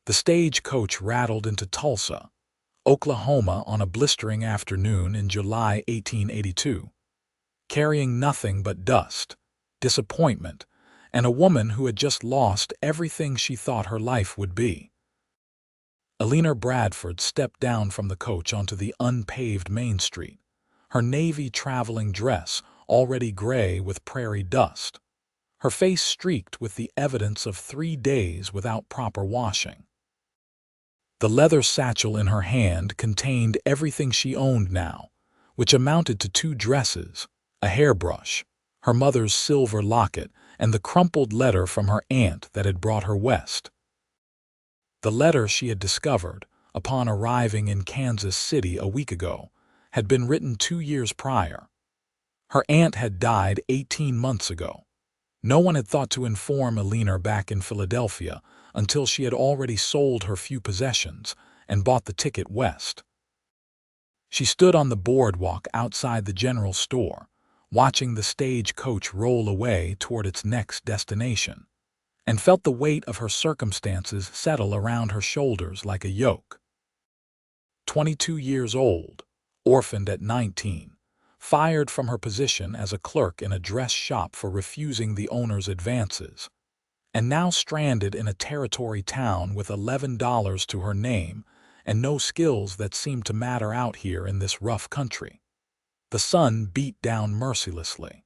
The stagecoach rattled into Tulsa, Oklahoma on a blistering afternoon in July 1882, carrying nothing but dust, disappointment, and a woman who had just lost everything she thought her life would be. Eleanor Bradford stepped down from the coach onto the unpaved Main Street, her navy traveling dress already gray with prairie dust, her face streaked with the evidence of 3 days without proper washing. The leather satchel in her hand contained everything she owned now, which amounted to 2 dresses, a hairbrush, her mother's silver locket, and the crumpled letter from her aunt that had brought her west. The letter she had discovered, upon arriving in Kansas City a week ago, had been written 2 years prior. Her aunt had died 18 months ago. No one had thought to inform Eleanor back in Philadelphia until she had already sold her few possessions and bought the ticket west. She stood on the boardwalk outside the general store, watching the stagecoach roll away toward its next destination, and felt the weight of her circumstances settle around her shoulders like a yoke. 22 years old, orphaned at 19, fired from her position as a clerk in a dress shop for refusing the owner's advances, and now stranded in a territory town with $11 to her name and no skills that seemed to matter out here in this rough country. The sun beat down mercilessly.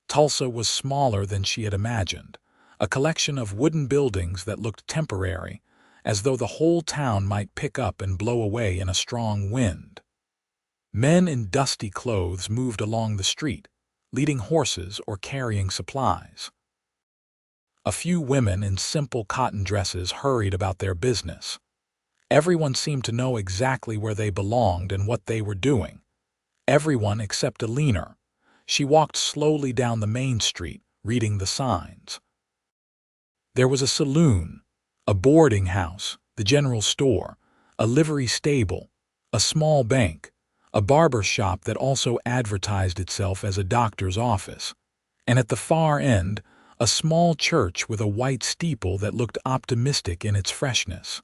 Tulsa was smaller than she had imagined, a collection of wooden buildings that looked temporary, as though the whole town might pick up and blow away in a strong wind. Men in dusty clothes moved along the street, leading horses or carrying supplies. A few women in simple cotton dresses hurried about their business. Everyone seemed to know exactly where they belonged and what they were doing. Everyone except Eleanor. She walked slowly down the main street, reading the signs. There was a saloon, a boarding house, the general store, a livery stable, a small bank, a barber shop that also advertised itself as a doctor's office, and at the far end, a small church with a white steeple that looked optimistic in its freshness.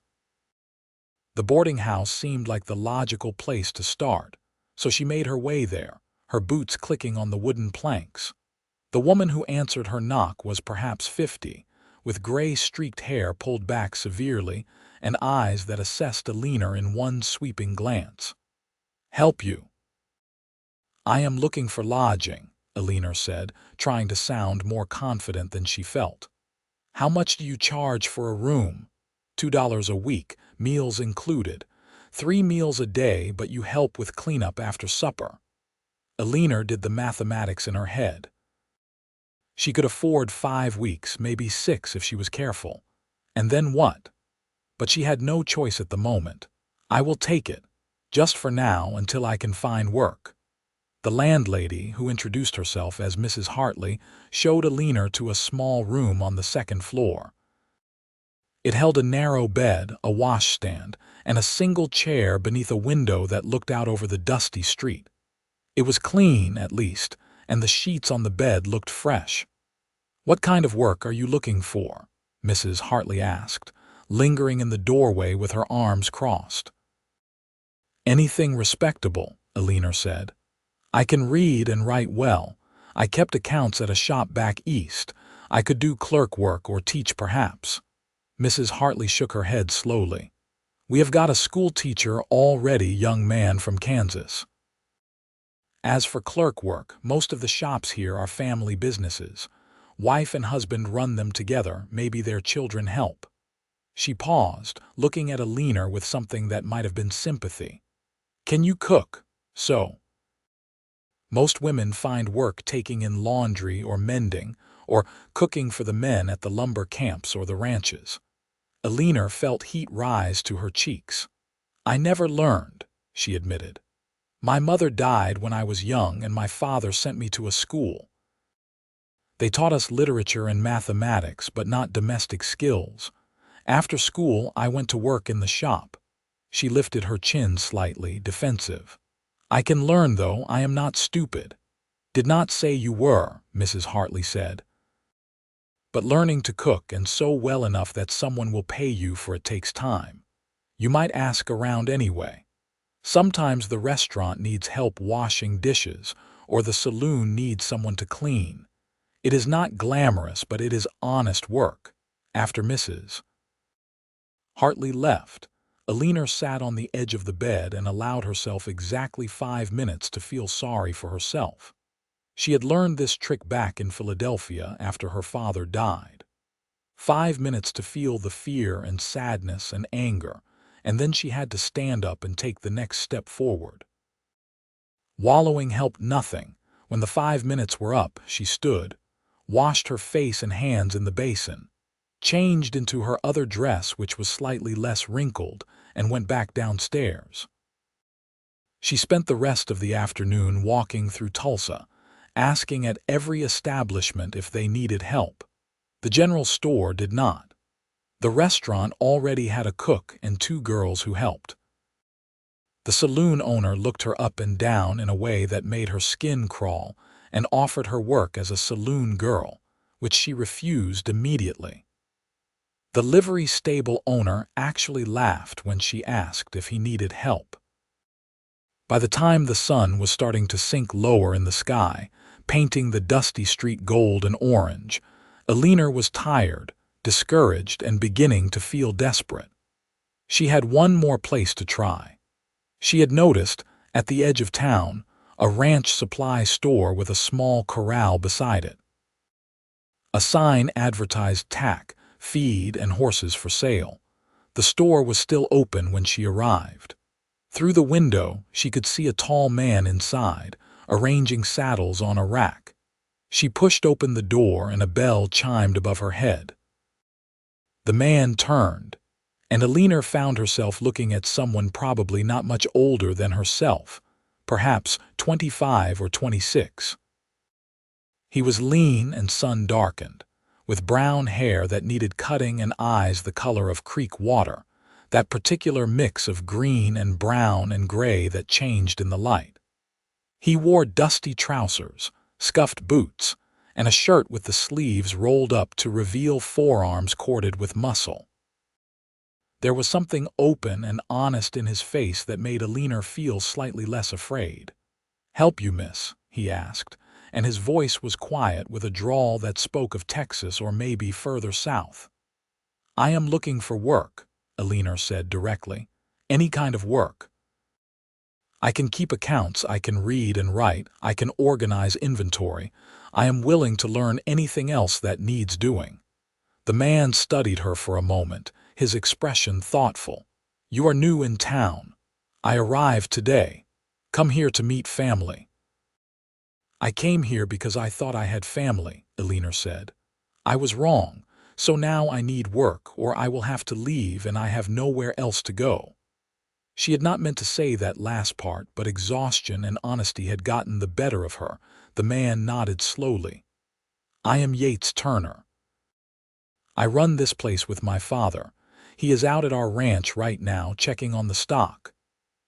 The boarding house seemed like the logical place to start, so she made her way there, her boots clicking on the wooden planks. The woman who answered her knock was perhaps 50, with gray-streaked hair pulled back severely and eyes that assessed Eleanor in one sweeping glance. "Help you?" "I am looking for lodging," Eleanor said, trying to sound more confident than she felt. "How much do you charge for a room?" $2 a week, meals included. 3 meals a day, but you help with cleanup after supper. Eleanor did the mathematics in her head. She could afford 5 weeks, maybe 6 if she was careful. And then what? But she had no choice at the moment. "I will take it, just for now until I can find work." The landlady, who introduced herself as Mrs. Hartley, showed Eleanor to a small room on the 2nd floor. It held a narrow bed, a washstand, and a single chair beneath a window that looked out over the dusty street. It was clean, at least, and the sheets on the bed looked fresh. "What kind of work are you looking for?" Mrs. Hartley asked, lingering in the doorway with her arms crossed. "Anything respectable," Eleanor said. "I can read and write well. I kept accounts at a shop back east. I could do clerk work or teach perhaps." Mrs. Hartley shook her head slowly. "We have got a school teacher already, young man from Kansas. As for clerk work, most of the shops here are family businesses. Wife and husband run them together, maybe their children help." She paused, looking at Eleanor with something that might have been sympathy. "Can you cook?" "So." Most women find work taking in laundry or mending, or cooking for the men at the lumber camps or the ranches. Eleanor felt heat rise to her cheeks. "I never learned," she admitted. "My mother died when I was young and my father sent me to a school. They taught us literature and mathematics, but not domestic skills. After school, I went to work in the shop." She lifted her chin slightly, defensive. "I can learn, though. I am not stupid." "Did not say you were," Mrs. Hartley said. but learning to cook and sew well enough that someone will pay you for it takes time. You might ask around anyway. Sometimes the restaurant needs help washing dishes, or the saloon needs someone to clean. It is not glamorous, but it is honest work. After Mrs. Hartley left, Eleanor sat on the edge of the bed and allowed herself exactly 5 minutes to feel sorry for herself. She had learned this trick back in Philadelphia after her father died. 5 minutes to feel the fear and sadness and anger, and then she had to stand up and take the next step forward. Wallowing helped nothing. When the 5 minutes were up, she stood, washed her face and hands in the basin, changed into her other dress, which was slightly less wrinkled, and went back downstairs. She spent the rest of the afternoon walking through Tulsa, asking at every establishment if they needed help. The general store did not. The restaurant already had a cook and 2 girls who helped. The saloon owner looked her up and down in a way that made her skin crawl and offered her work as a saloon girl, which she refused immediately. The livery stable owner actually laughed when she asked if he needed help. By the time the sun was starting to sink lower in the sky, painting the dusty street gold and orange, Eleanor was tired, discouraged, and beginning to feel desperate. She had one more place to try. She had noticed, at the edge of town, a ranch supply store with a small corral beside it. A sign advertised tack, feed, and horses for sale. The store was still open when she arrived. Through the window, she could see a tall man inside, arranging saddles on a rack. She pushed open the door and a bell chimed above her head. The man turned, and Eleanor found herself looking at someone probably not much older than herself, perhaps 25 or 26. He was lean and sun-darkened, with brown hair that needed cutting and eyes the color of creek water, that particular mix of green and brown and gray that changed in the light. He wore dusty trousers, scuffed boots, and a shirt with the sleeves rolled up to reveal forearms corded with muscle. There was something open and honest in his face that made Eleanor feel slightly less afraid. "Help you, miss?" he asked, and his voice was quiet with a drawl that spoke of Texas or maybe further south. "I am looking for work," Eleanor said directly. "Any kind of work. I can keep accounts, I can read and write, I can organize inventory. I am willing to learn anything else that needs doing." The man studied her for a moment, his expression thoughtful. "You are new in town. I arrived today. Come here to meet family." "I came here because I thought I had family," Eleanor said. "I was wrong, so now I need work or I will have to leave and I have nowhere else to go." She had not meant to say that last part, but exhaustion and honesty had gotten the better of her. The man nodded slowly. "I am Yates Turner. I run this place with my father. He is out at our ranch right now checking on the stock."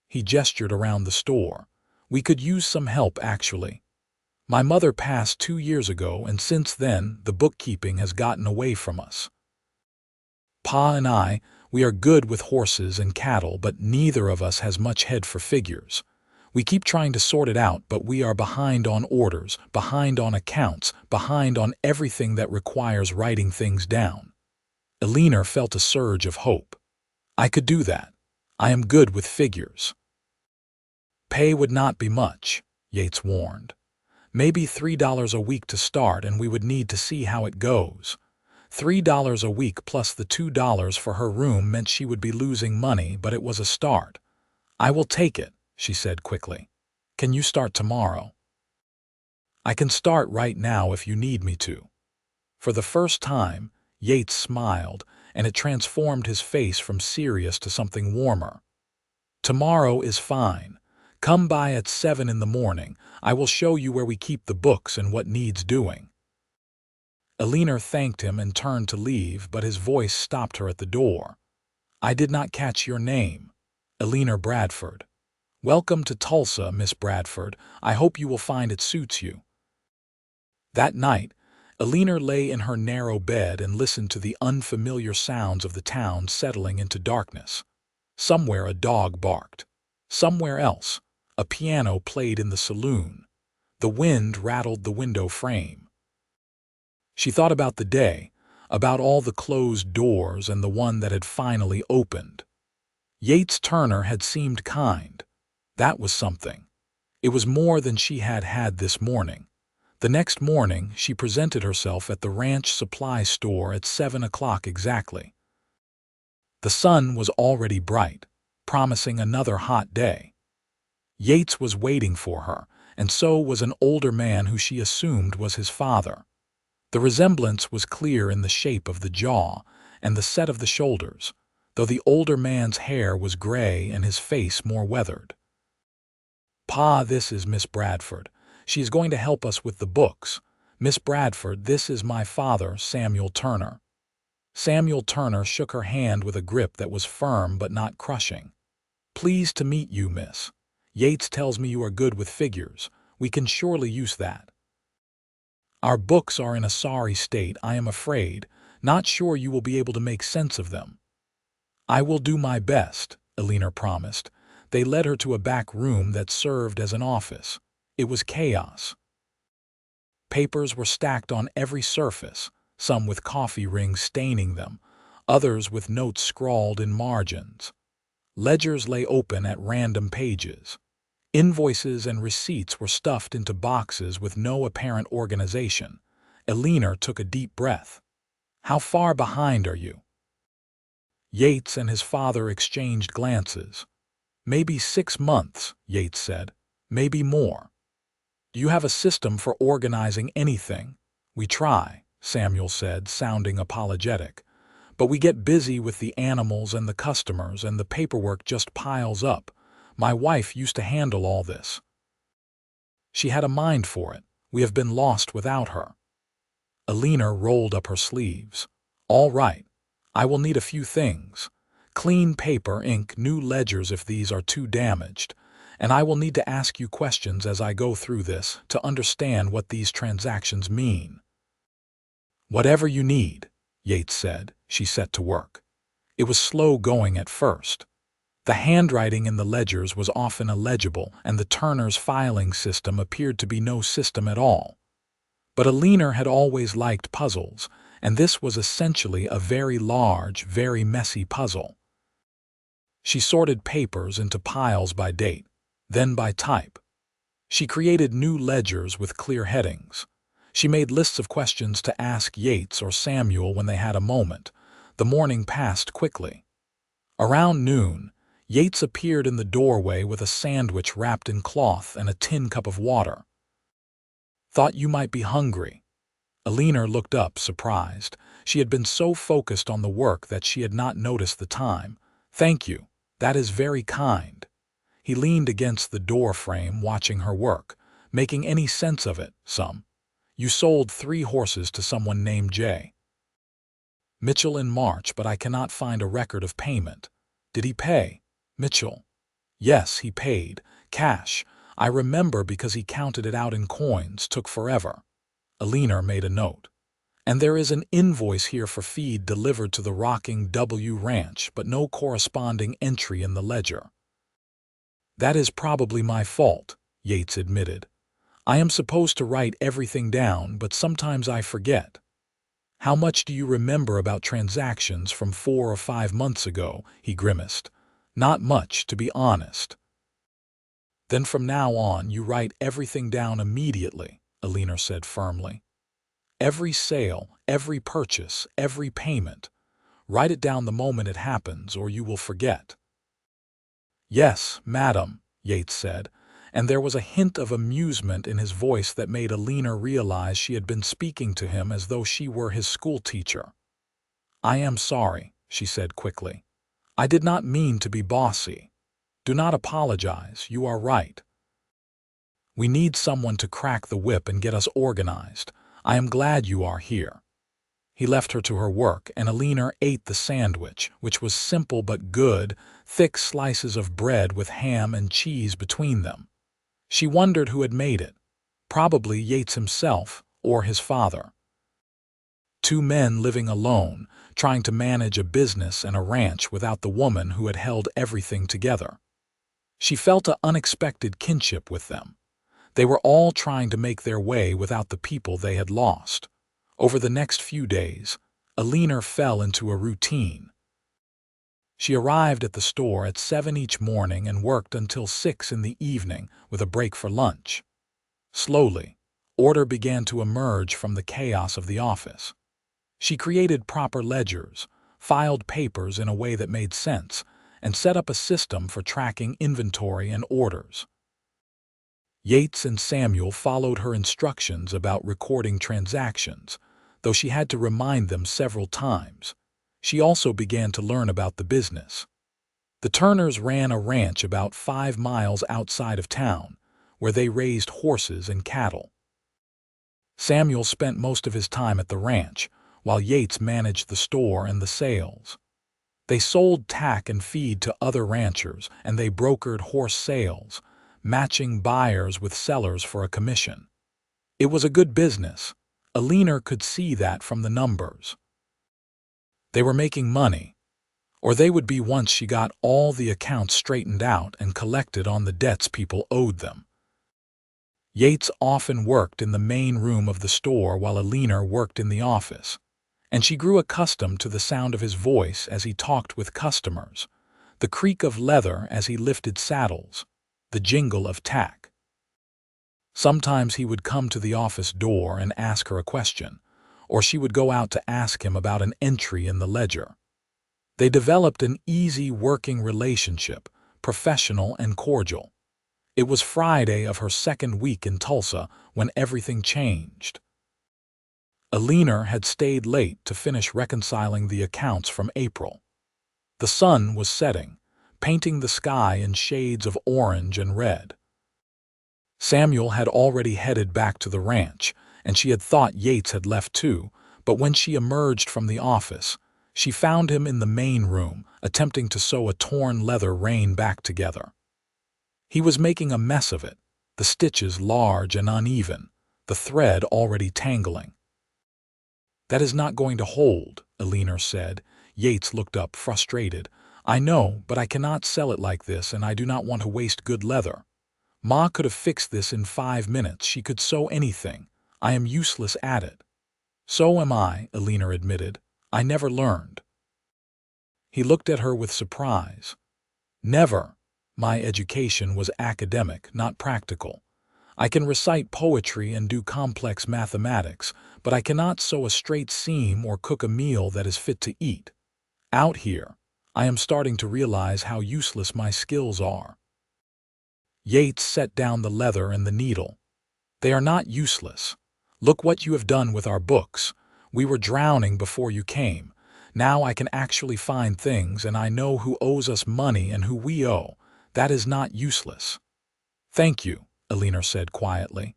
He gestured around the store. "We could use some help, actually. My mother passed 2 years ago, and since then the bookkeeping has gotten away from us. Pa and I, we are good with horses and cattle, but neither of us has much head for figures. We keep trying to sort it out, but we are behind on orders, behind on accounts, behind on everything that requires writing things down." Eleanor felt a surge of hope. "I could do that. I am good with figures." "Pay would not be much," Yates warned. "Maybe $3 a week to start, and we would need to see how it goes." $3 a week plus the $2 for her room meant she would be losing money, but it was a start. "I will take it," she said quickly. "Can you start tomorrow?" "I can start right now if you need me to." For the first time, Yates smiled, and it transformed his face from serious to something warmer. "Tomorrow is fine. Come by at 7 in the morning. I will show you where we keep the books and what needs doing." Eleanor thanked him and turned to leave, but his voice stopped her at the door. "I did not catch your name." "Eleanor Bradford." "Welcome to Tulsa, Miss Bradford. I hope you will find it suits you." That night, Eleanor lay in her narrow bed and listened to the unfamiliar sounds of the town settling into darkness. Somewhere a dog barked. Somewhere else, a piano played in the saloon. The wind rattled the window frame. She thought about the day, about all the closed doors and the one that had finally opened. Yates Turner had seemed kind. That was something. It was more than she had had this morning. The next morning, she presented herself at the ranch supply store at 7 o'clock exactly. The sun was already bright, promising another hot day. Yates was waiting for her, and so was an older man who she assumed was his father. The resemblance was clear in the shape of the jaw and the set of the shoulders, though the older man's hair was gray and his face more weathered. "Pa, this is Miss Bradford. She is going to help us with the books. Miss Bradford, this is my father, Samuel Turner." Samuel Turner shook her hand with a grip that was firm but not crushing. "Pleased to meet you, miss. Yates tells me you are good with figures. We can surely use that. Our books are in a sorry state, I am afraid. Not sure you will be able to make sense of them." "I will do my best," Eleanor promised. They led her to a back room that served as an office. It was chaos. Papers were stacked on every surface, some with coffee rings staining them, others with notes scrawled in margins. Ledgers lay open at random pages. Invoices and receipts were stuffed into boxes with no apparent organization. Eleanor took a deep breath. "How far behind are you?" Yates and his father exchanged glances. "Maybe 6 months," Yates said. "Maybe more." "Do you have a system for organizing anything?" "We try," Samuel said, sounding apologetic. "But we get busy with the animals and the customers, and the paperwork just piles up. My wife used to handle all this. She had a mind for it. We have been lost without her." Eleanor rolled up her sleeves. "All right. I will need a few things. Clean paper, ink, new ledgers if these are too damaged. And I will need to ask you questions as I go through this to understand what these transactions mean." "Whatever you need," Yates said. She set to work. It was slow going at first. The handwriting in the ledgers was often illegible, and the Turners' filing system appeared to be no system at all. But Eleanor had always liked puzzles, and this was essentially a very large, very messy puzzle. She sorted papers into piles by date, then by type. She created new ledgers with clear headings. She made lists of questions to ask Yates or Samuel when they had a moment. The morning passed quickly. Around noon, Yates appeared in the doorway with a sandwich wrapped in cloth and a tin cup of water. "Thought you might be hungry." Eleanor looked up, surprised. She had been so focused on the work that she had not noticed the time. "Thank you. That is very kind." He leaned against the door frame, watching her work. "Making any sense of it, some? You sold 3 horses to someone named J. Mitchell in March, but I cannot find a record of payment. Did he pay?" "Mitchell? Yes, he paid. Cash. I remember because he counted it out in coins. Took forever." Eleanor made a note. "And there is an invoice here for feed delivered to the Rocking W Ranch, but no corresponding entry in the ledger." "That is probably my fault," Yates admitted. "I am supposed to write everything down, but sometimes I forget." "How much do you remember about transactions from 4 or 5 months ago?" he grimaced. "Not much, to be honest." "Then from now on you write everything down immediately," Eleanor said firmly. "Every sale, every purchase, every payment. Write it down the moment it happens, or you will forget." "Yes, madam," Yates said, and there was a hint of amusement in his voice that made Eleanor realize she had been speaking to him as though she were his schoolteacher. "I am sorry," she said quickly. "I did not mean to be bossy. Do not apologize, you are right. We need someone to crack the whip and get us organized. I am glad you are here." He left her to her work, and Eleanor ate the sandwich, which was simple but good, thick slices of bread with ham and cheese between them. She wondered who had made it. Probably Yates himself or his father. Two men living alone, trying to manage a business and a ranch without the woman who had held everything together. She felt an unexpected kinship with them. They were all trying to make their way without the people they had lost. Over the next few days, Eleanor fell into a routine. She arrived at the store at 7 each morning and worked until 6 in the evening with a break for lunch. Slowly, order began to emerge from the chaos of the office. She created proper ledgers, filed papers in a way that made sense, and set up a system for tracking inventory and orders. Yates and Samuel followed her instructions about recording transactions, though she had to remind them several times. She also began to learn about the business. The Turners ran a ranch about 5 miles outside of town, where they raised horses and cattle. Samuel spent most of his time at the ranch, while Yates managed the store and the sales. They sold tack and feed to other ranchers, and they brokered horse sales, matching buyers with sellers for a commission. It was a good business. Eleanor could see that from the numbers. They were making money, or they would be once she got all the accounts straightened out and collected on the debts people owed them. Yates often worked in the main room of the store while Eleanor worked in the office, and she grew accustomed to the sound of his voice as he talked with customers, the creak of leather as he lifted saddles, the jingle of tack. Sometimes he would come to the office door and ask her a question, or she would go out to ask him about an entry in the ledger. They developed an easy working relationship, professional and cordial. It was Friday of her second week in Tulsa when everything changed. Eleanor had stayed late to finish reconciling the accounts from April. The sun was setting, painting the sky in shades of orange and red. Samuel had already headed back to the ranch, and she had thought Yates had left too, but when she emerged from the office, she found him in the main room, attempting to sew a torn leather rein back together. He was making a mess of it, the stitches large and uneven, the thread already tangling. "That is not going to hold," Eleanor said. Yates looked up, frustrated. "I know, but I cannot sell it like this, and I do not want to waste good leather. Ma could have fixed this in 5 minutes. She could sew anything. I am useless at it." "So am I," Eleanor admitted. "I never learned." He looked at her with surprise. "Never. My education was academic, not practical. I can recite poetry and do complex mathematics, but I cannot sew a straight seam or cook a meal that is fit to eat. Out here, I am starting to realize how useless my skills are." Yates set down the leather and the needle. "They are not useless. Look what you have done with our books. We were drowning before you came. Now I can actually find things, and I know who owes us money and who we owe. That is not useless." "Thank you," Eleanor said quietly.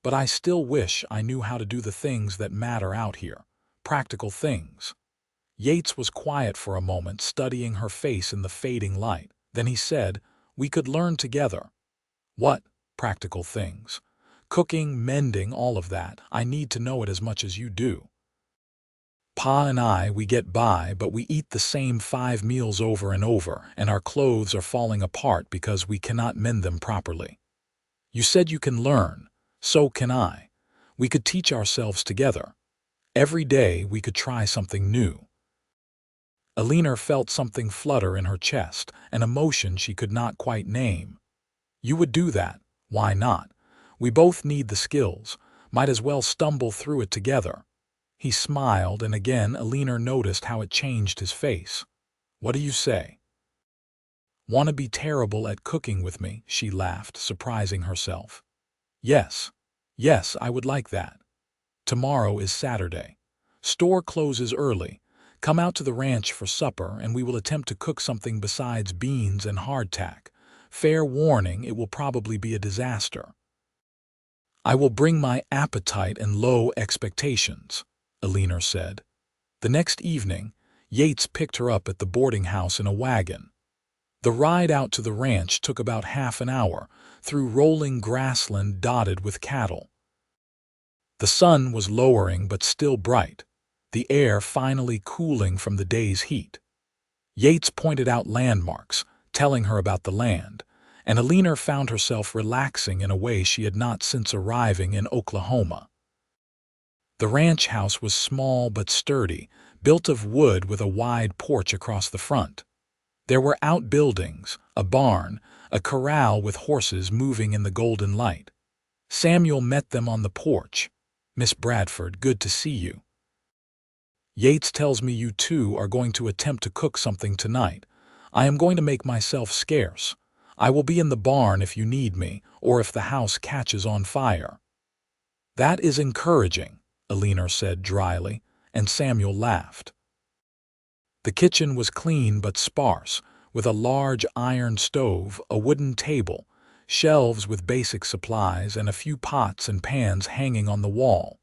"But I still wish I knew how to do the things that matter out here, practical things." Yates was quiet for a moment, studying her face in the fading light. Then he said, "We could learn together." "What practical things?" "Cooking, mending, all of that. I need to know it as much as you do. Pa and I, we get by, but we eat the same 5 meals over and over, and our clothes are falling apart because we cannot mend them properly. You said you can learn. So can I. We could teach ourselves together. Every day we could try something new." Eleanor felt something flutter in her chest, an emotion she could not quite name. "You would do that. Why not? We both need the skills. Might as well stumble through it together." He smiled, and again Eleanor noticed how it changed his face. "What do you say?" "Want to be terrible at cooking with me?" she laughed, surprising herself. Yes, I would like that. Tomorrow is Saturday. Store closes early. Come out to the ranch for supper, and we will attempt to cook something besides beans and hardtack. Fair warning, it will probably be a disaster." "I will bring my appetite and low expectations," Eleanor said. The next evening, Yates picked her up at the boarding house in a wagon. The ride out to the ranch took about half an hour, through rolling grassland dotted with cattle. The sun was lowering but still bright, the air finally cooling from the day's heat. Yates pointed out landmarks, telling her about the land, and Eleanor found herself relaxing in a way she had not since arriving in Oklahoma. The ranch house was small but sturdy, built of wood with a wide porch across the front. There were outbuildings, a barn, a corral with horses moving in the golden light. Samuel met them on the porch. "Miss Bradford, good to see you. Yates tells me you two are going to attempt to cook something tonight. I am going to make myself scarce. I will be in the barn if you need me, or if the house catches on fire." "That is encouraging," Eleanor said dryly, and Samuel laughed. The kitchen was clean but sparse, with a large iron stove, a wooden table, shelves with basic supplies, and a few pots and pans hanging on the wall.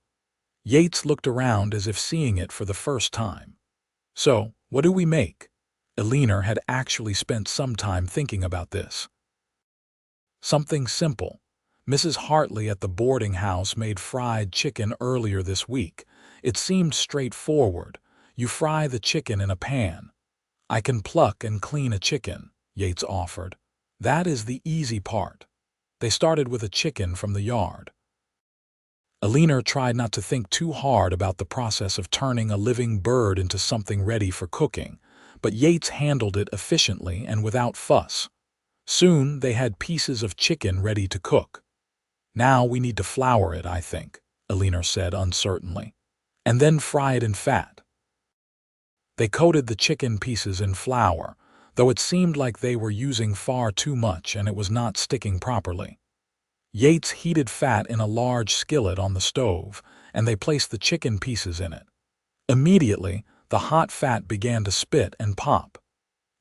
Yates looked around as if seeing it for the first time. "So, what do we make?" Eleanor had actually spent some time thinking about this. "Something simple. Mrs. Hartley at the boarding house made fried chicken earlier this week. It seemed straightforward. You fry the chicken in a pan." "I can pluck and clean a chicken," Yates offered. "That is the easy part." They started with a chicken from the yard. Eleanor tried not to think too hard about the process of turning a living bird into something ready for cooking, but Yates handled it efficiently and without fuss. Soon they had pieces of chicken ready to cook. "Now we need to flour it, I think," Eleanor said uncertainly, "and then fry it in fat." They coated the chicken pieces in flour, though it seemed like they were using far too much and it was not sticking properly. Yates heated fat in a large skillet on the stove, and they placed the chicken pieces in it. Immediately, the hot fat began to spit and pop.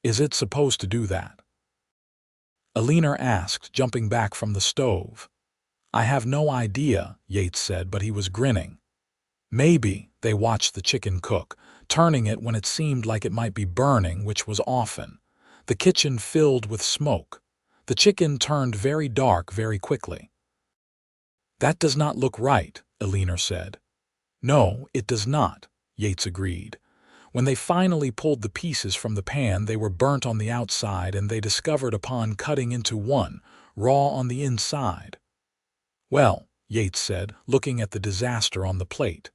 "Is it supposed to do that?" Eleanor asked, jumping back from the stove. "I have no idea," Yates said, but he was grinning. "Maybe." They watched the chicken cook, turning it when it seemed like it might be burning, which was often. The kitchen filled with smoke. The chicken turned very dark very quickly. "That does not look right," Eleanor said. "No, it does not," Yates agreed. When they finally pulled the pieces from the pan, they were burnt on the outside, and they discovered upon cutting into one, raw on the inside. "Well," Yates said, looking at the disaster on the plate.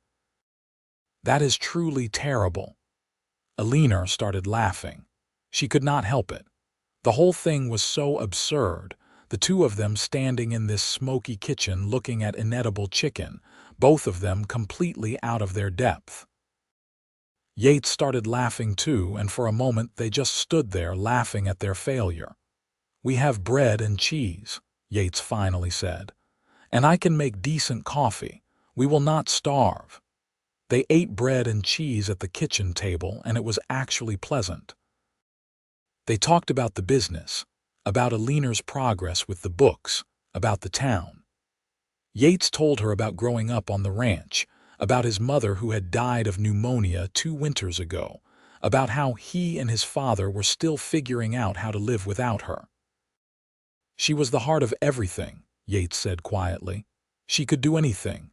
"That is truly terrible." Eleanor started laughing. She could not help it. The whole thing was so absurd, the two of them standing in this smoky kitchen looking at inedible chicken, both of them completely out of their depth. Yates started laughing too, and for a moment they just stood there laughing at their failure. "We have bread and cheese," Yates finally said. "And I can make decent coffee. We will not starve." They ate bread and cheese at the kitchen table, and it was actually pleasant. They talked about the business, about Eleanor's progress with the books, about the town. Yates told her about growing up on the ranch, about his mother who had died of pneumonia 2 winters ago, about how he and his father were still figuring out how to live without her. "She was the heart of everything," Yates said quietly. "She could do anything.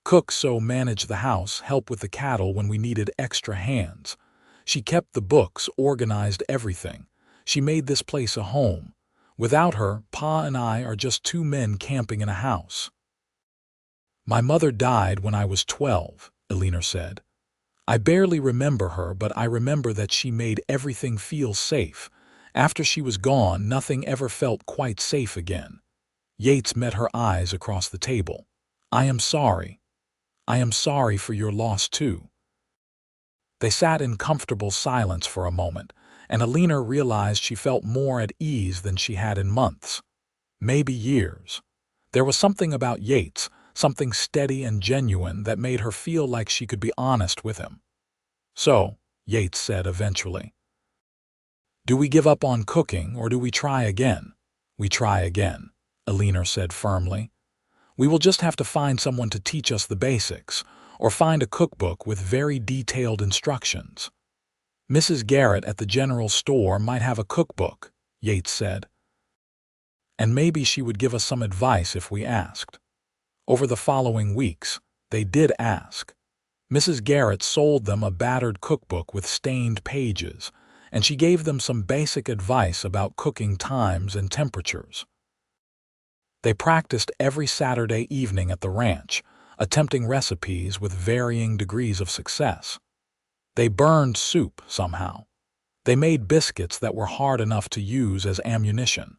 Cook, so manage the house, help with the cattle when we needed extra hands. She kept the books, organized everything. She made this place a home. Without her, Pa and I are just 2 men camping in a house." "My mother died when I was 12, Eleanor said. "I barely remember her, but I remember that she made everything feel safe. After she was gone, nothing ever felt quite safe again." Yates met her eyes across the table. "I am sorry. I am sorry for your loss too." They sat in comfortable silence for a moment, and Eleanor realized she felt more at ease than she had in months, maybe years. There was something about Yates, something steady and genuine, that made her feel like she could be honest with him. "So," Yates said eventually, "do we give up on cooking or do we try again?" "We try again," Eleanor said firmly. "We will just have to find someone to teach us the basics, or find a cookbook with very detailed instructions." "Mrs. Garrett at the general store might have a cookbook," Yates said. "And maybe she would give us some advice if we asked." Over the following weeks, they did ask. Mrs. Garrett sold them a battered cookbook with stained pages, and she gave them some basic advice about cooking times and temperatures. They practiced every Saturday evening at the ranch, attempting recipes with varying degrees of success. They burned soup somehow. They made biscuits that were hard enough to use as ammunition.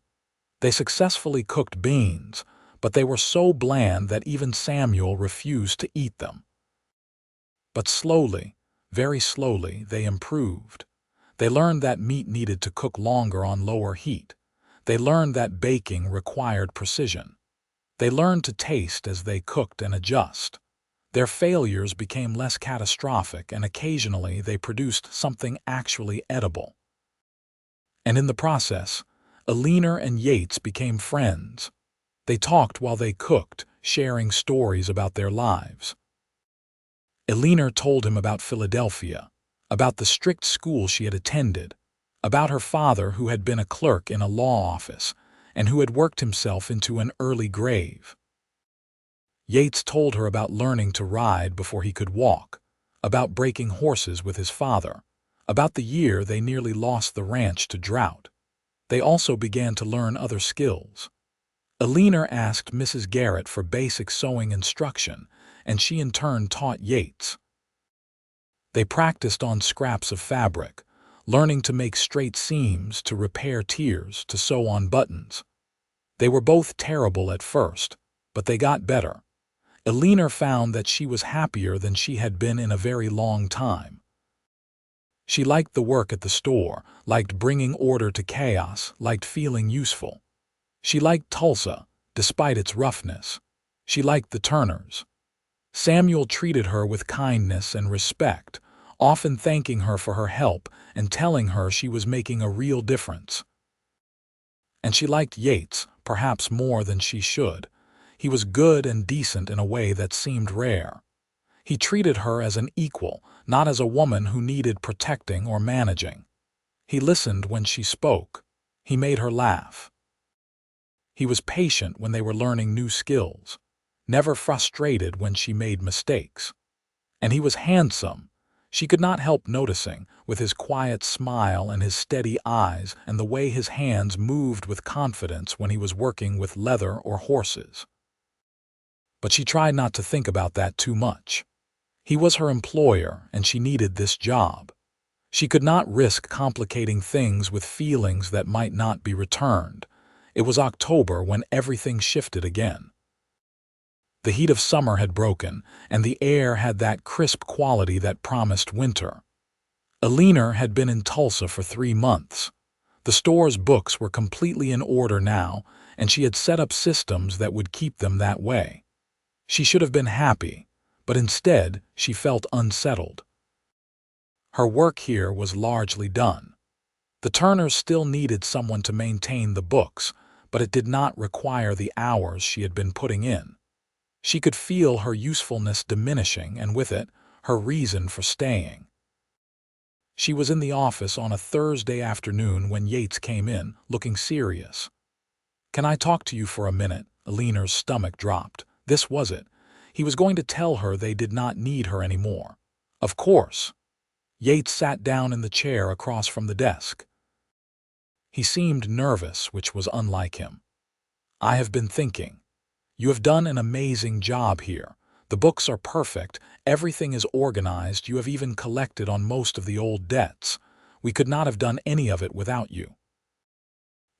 They successfully cooked beans, but they were so bland that even Samuel refused to eat them. But slowly, very slowly, they improved. They learned that meat needed to cook longer on lower heat. They learned that baking required precision. They learned to taste as they cooked and adjust. Their failures became less catastrophic, and occasionally they produced something actually edible. And in the process, Eleanor and Yates became friends. They talked while they cooked, sharing stories about their lives. Eleanor told him about Philadelphia, about the strict school she had attended, about her father who had been a clerk in a law office and who had worked himself into an early grave. Yates told her about learning to ride before he could walk, about breaking horses with his father, about the year they nearly lost the ranch to drought. They also began to learn other skills. Eleanor asked Mrs. Garrett for basic sewing instruction, and she in turn taught Yates. They practiced on scraps of fabric, learning to make straight seams, to repair tears, to sew on buttons. They were both terrible at first, but they got better. Eleanor found that she was happier than she had been in a very long time. She liked the work at the store, liked bringing order to chaos, liked feeling useful. She liked Tulsa, despite its roughness. She liked the Turners. Samuel treated her with kindness and respect, often thanking her for her help and telling her she was making a real difference. And she liked Yates, perhaps more than she should. He was good and decent in a way that seemed rare. He treated her as an equal, not as a woman who needed protecting or managing. He listened when she spoke. He made her laugh. He was patient when they were learning new skills, never frustrated when she made mistakes. And he was handsome. She could not help noticing, with his quiet smile and his steady eyes and the way his hands moved with confidence when he was working with leather or horses. But she tried not to think about that too much. He was her employer, and she needed this job. She could not risk complicating things with feelings that might not be returned. It was October when everything shifted again. The heat of summer had broken, and the air had that crisp quality that promised winter. Eleanor had been in Tulsa for 3 months. The store's books were completely in order now, and she had set up systems that would keep them that way. She should have been happy, but instead she felt unsettled. Her work here was largely done. The Turners still needed someone to maintain the books, but it did not require the hours she had been putting in. She could feel her usefulness diminishing, and with it, her reason for staying. She was in the office on a Thursday afternoon when Yates came in, looking serious. "Can I talk to you for a minute?" Eleanor's stomach dropped. This was it. He was going to tell her they did not need her anymore. Of course. Yates sat down in the chair across from the desk. He seemed nervous, which was unlike him. "I have been thinking. You have done an amazing job here. The books are perfect, everything is organized, you have even collected on most of the old debts. We could not have done any of it without you."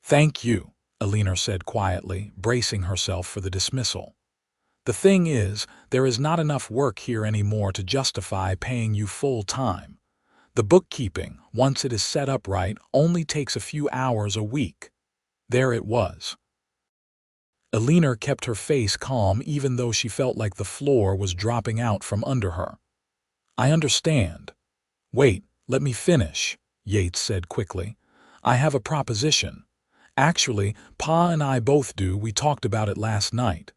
"Thank you," Eleanor said quietly, bracing herself for the dismissal. "The thing is, there is not enough work here anymore to justify paying you full time. The bookkeeping, once it is set up right, only takes a few hours a week." There it was. Eleanor kept her face calm even though she felt like the floor was dropping out from under her. "I understand." "Wait, let me finish," Yates said quickly. "I have a proposition. Actually, Pa and I both do. We talked about it last night.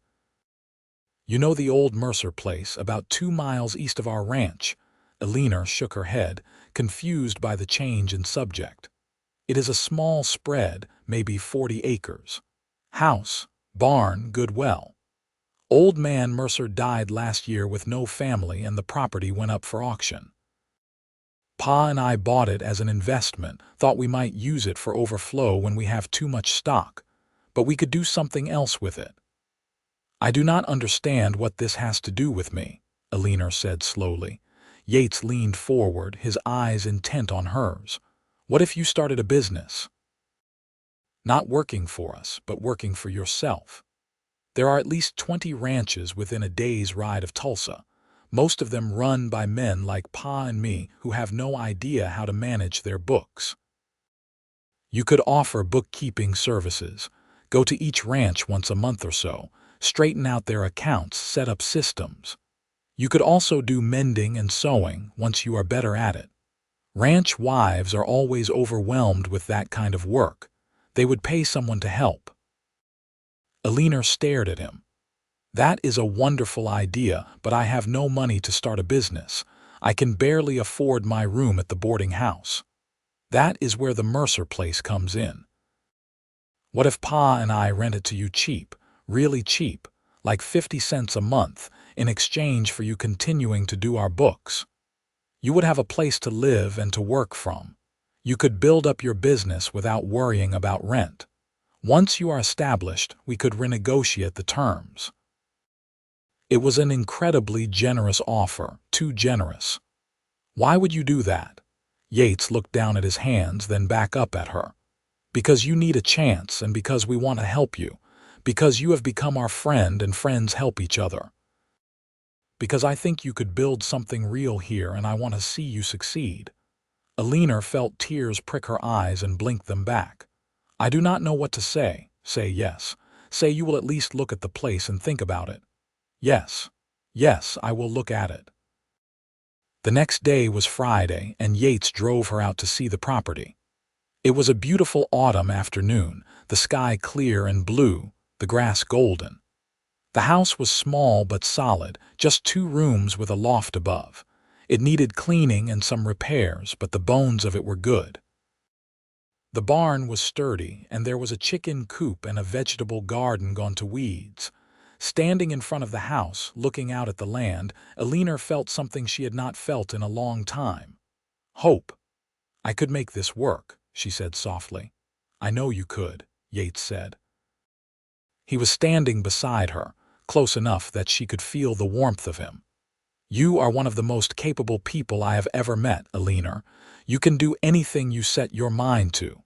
You know the old Mercer place, about 2 miles east of our ranch?" Eleanor shook her head, confused by the change in subject. "It is a small spread, maybe 40 acres. House, barn, good well. Old man Mercer died last year with no family and the property went up for auction. Pa and I bought it as an investment, thought we might use it for overflow when we have too much stock, but we could do something else with it. I do not understand what this has to do with me, Eleanor said slowly. Yates leaned forward, his eyes intent on hers. What if you started a business? Not working for us, but working for yourself. There are at least 20 ranches within a day's ride of Tulsa, most of them run by men like Pa and me who have no idea how to manage their books. You could offer bookkeeping services, go to each ranch once a month or so, straighten out their accounts, set up systems. You could also do mending and sewing once you are better at it. Ranch wives are always overwhelmed with that kind of work. They would pay someone to help. Eleanor stared at him. That is a wonderful idea, but I have no money to start a business. I can barely afford my room at the boarding house. That is where the Mercer place comes in. What if Pa and I rent it to you cheap, really cheap, like 50 cents a month, in exchange for you continuing to do our books? You would have a place to live and to work from. You could build up your business without worrying about rent. Once you are established, we could renegotiate the terms. It was an incredibly generous offer, too generous. Why would you do that? Yates looked down at his hands, then back up at her. Because you need a chance and because we want to help you. Because you have become our friend and friends help each other. Because I think you could build something real here and I want to see you succeed. Eleanor felt tears prick her eyes and blinked them back. I do not know what to say. Say yes. Say you will at least look at the place and think about it. Yes. Yes, I will look at it. The next day was Friday, and Yates drove her out to see the property. It was a beautiful autumn afternoon, the sky clear and blue, the grass golden. The house was small but solid, just 2 rooms with a loft above. It needed cleaning and some repairs, but the bones of it were good. The barn was sturdy, and there was a chicken coop and a vegetable garden gone to weeds. Standing in front of the house, looking out at the land, Eleanor felt something she had not felt in a long time. Hope. I could make this work, she said softly. I know you could, Yates said. He was standing beside her, close enough that she could feel the warmth of him. You are one of the most capable people I have ever met, Eleanor. You can do anything you set your mind to.